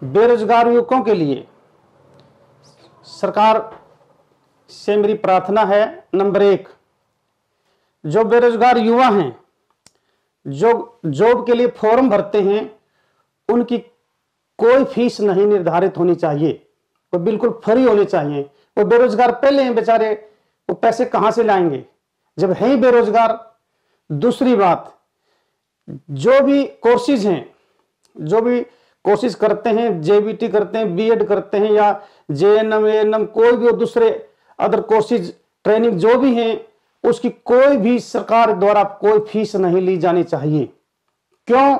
बेरोजगार युवकों के लिए सरकार से मेरी प्रार्थना है, नंबर 1, जो बेरोजगार युवा हैं, जो जॉब के लिए फॉर्म भरते हैं, उनकी कोई फीस नहीं निर्धारित होनी चाहिए, वो बिल्कुल फ्री होनी चाहिए। वो बेरोजगार पहले हैं बेचारे, वो पैसे कहां से लाएंगे जब है ही बेरोजगार। दूसरी बात, जो भी कोर्सेज हैं, जो भी कोर्सेज करते हैं, जेबीटी करते हैं, बीएड करते हैं या जेएनएम एएनएम, कोई भी दूसरे अदर कोर्सेज ट्रेनिंग जो भी हैं, उसकी कोई भी सरकार द्वारा कोई फीस नहीं ली जानी चाहिए। क्यों?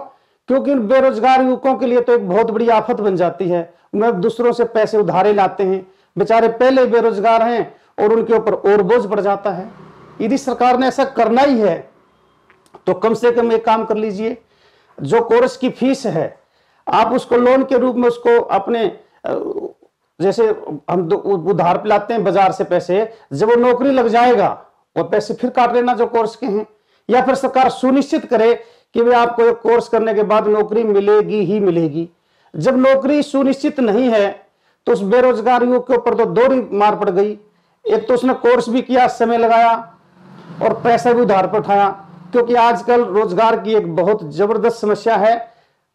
क्योंकि बेरोजगार युवकों के लिए तो एक बहुत बड़ी आफत बन जाती है। वे दूसरों से पैसे उधारे लाते हैं, बेचारे पहले बेरोजगार हैं और उनके ऊपर और बोझ पड़ जाता है। यदि सरकार ने ऐसा करना ही है तो कम से कम एक काम कर लीजिए, जो कोर्स की फीस है आप उसको लोन के रूप में उसको अपने, जैसे हम उधार पे लाते हैं बाजार से पैसे, जब वो नौकरी लग जाएगा वो पैसे फिर काट लेना जो कोर्स के हैं। या फिर सरकार सुनिश्चित करे कि वे आपको एक कोर्स करने के बाद नौकरी मिलेगी ही मिलेगी। जब नौकरी सुनिश्चित नहीं है तो उस बेरोजगार युवक के ऊपर तो दोहरी मार पड़ गई। एक तो उसने कोर्स भी किया, समय लगाया और पैसा भी उधार पर उठाया। क्योंकि आजकल रोजगार की एक बहुत जबरदस्त समस्या है।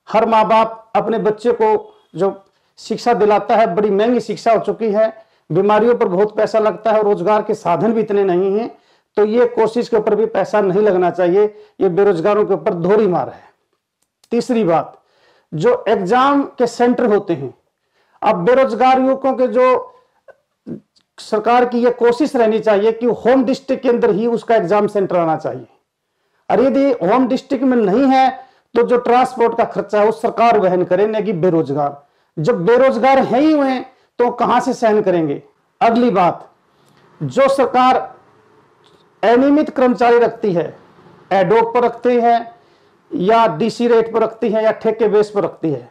हर माँ बाप अपने बच्चे को जो शिक्षा दिलाता है, बड़ी महंगी शिक्षा हो चुकी है, बीमारियों पर बहुत पैसा लगता है, रोजगार के साधन भी इतने नहीं हैं, तो ये कोशिश के ऊपर भी पैसा नहीं लगना चाहिए। ये बेरोजगारों के ऊपर दोहरी मार है। तीसरी बात, जो एग्जाम के सेंटर होते हैं, अब बेरोजगार युवकों के जो सरकार की यह कोशिश रहनी चाहिए कि होम डिस्ट्रिक्ट के अंदर ही उसका एग्जाम सेंटर आना चाहिए। और यदि होम डिस्ट्रिक्ट में नहीं है तो जो ट्रांसपोर्ट का खर्चा है वो सरकार वहन करे, न कि बेरोजगार। जब बेरोजगार है ही हुए तो कहां से सहन करेंगे। अगली बात, जो सरकार अनियमित कर्मचारी रखती है, एडोक पर रखती है या डीसी रेट पर रखती है या ठेके बेस पर रखती है।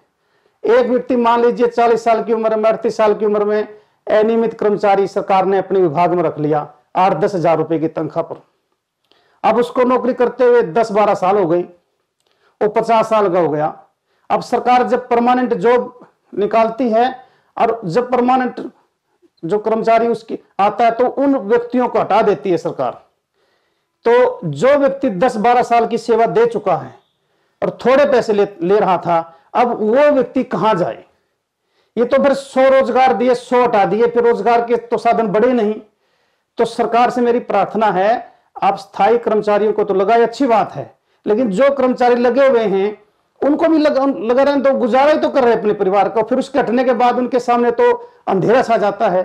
एक व्यक्ति मान लीजिए 40 साल की उम्र में, 38 साल की उम्र में अनियमित कर्मचारी सरकार ने अपने विभाग में रख लिया 8-10 हजार रुपए की तनख्वाह पर। अब उसको नौकरी करते हुए 10-12 साल हो गई, वो 50 साल का हो गया। अब सरकार जब परमानेंट जॉब निकालती है और जब परमानेंट जो कर्मचारी उसकी आता है तो उन व्यक्तियों को हटा देती है सरकार। तो जो व्यक्ति 10-12 साल की सेवा दे चुका है और थोड़े पैसे ले रहा था, अब वो व्यक्ति कहां जाए। ये तो फिर 100 रोजगार दिए, 100 हटा दिए, फिर रोजगार के तो साधन बढ़े नहीं। तो सरकार से मेरी प्रार्थना है, आप स्थायी कर्मचारियों को तो लगाए, अच्छी बात है, लेकिन जो कर्मचारी लगे हुए हैं उनको भी लगा रहे हैं, तो गुजारा ही तो कर रहे हैं अपने परिवार को। फिर उसके हटने के बाद उनके सामने तो अंधेरा छा जाता है।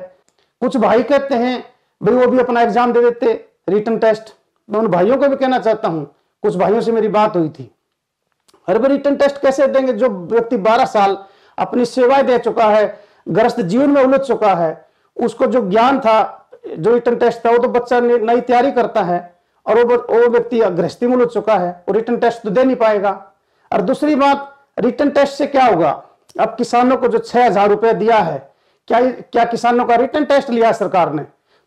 कुछ भाई कहते हैं भाई वो भी अपना एग्जाम दे देते, रिटन टेस्ट। मैं उन भाइयों को भी कहना चाहता हूं, कुछ भाइयों से मेरी बात हुई थी, अरे भाई रिटन टेस्ट कैसे देंगे। जो व्यक्ति 12 साल अपनी सेवाएं दे चुका है, गृहस्थ जीवन में उलझ चुका है, उसको जो ज्ञान था, जो रिटन टेस्ट था, वो तो बच्चा नई तैयारी करता है और वो व्यक्ति गृहस्थी में उलझ चुका है, वो रिटन टेस्ट तो दे नहीं पाएगा। और दूसरी बात, रिटन टेस्ट से क्या होगा। अब किसानों को जो 6,000 रुपए दिया है, क्या किसानों का रिटन टेस्ट लिया सरकार ने।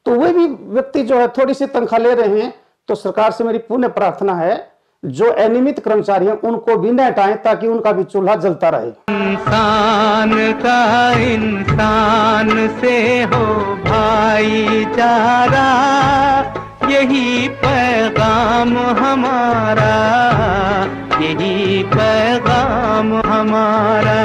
तो वे भी व्यक्ति जो है थोड़ी सी तनख्वाह ले रहे हैं। तो सरकार से मेरी पुण्य प्रार्थना है, जो अनियमित कर्मचारी हैं उनको भी न हटाएं ताकि उनका भी चूल्हा जलता रहे। इंसान का इंसान से हो भाईचारा, यही पैगाम हमारा, यही पैगाम हमारा।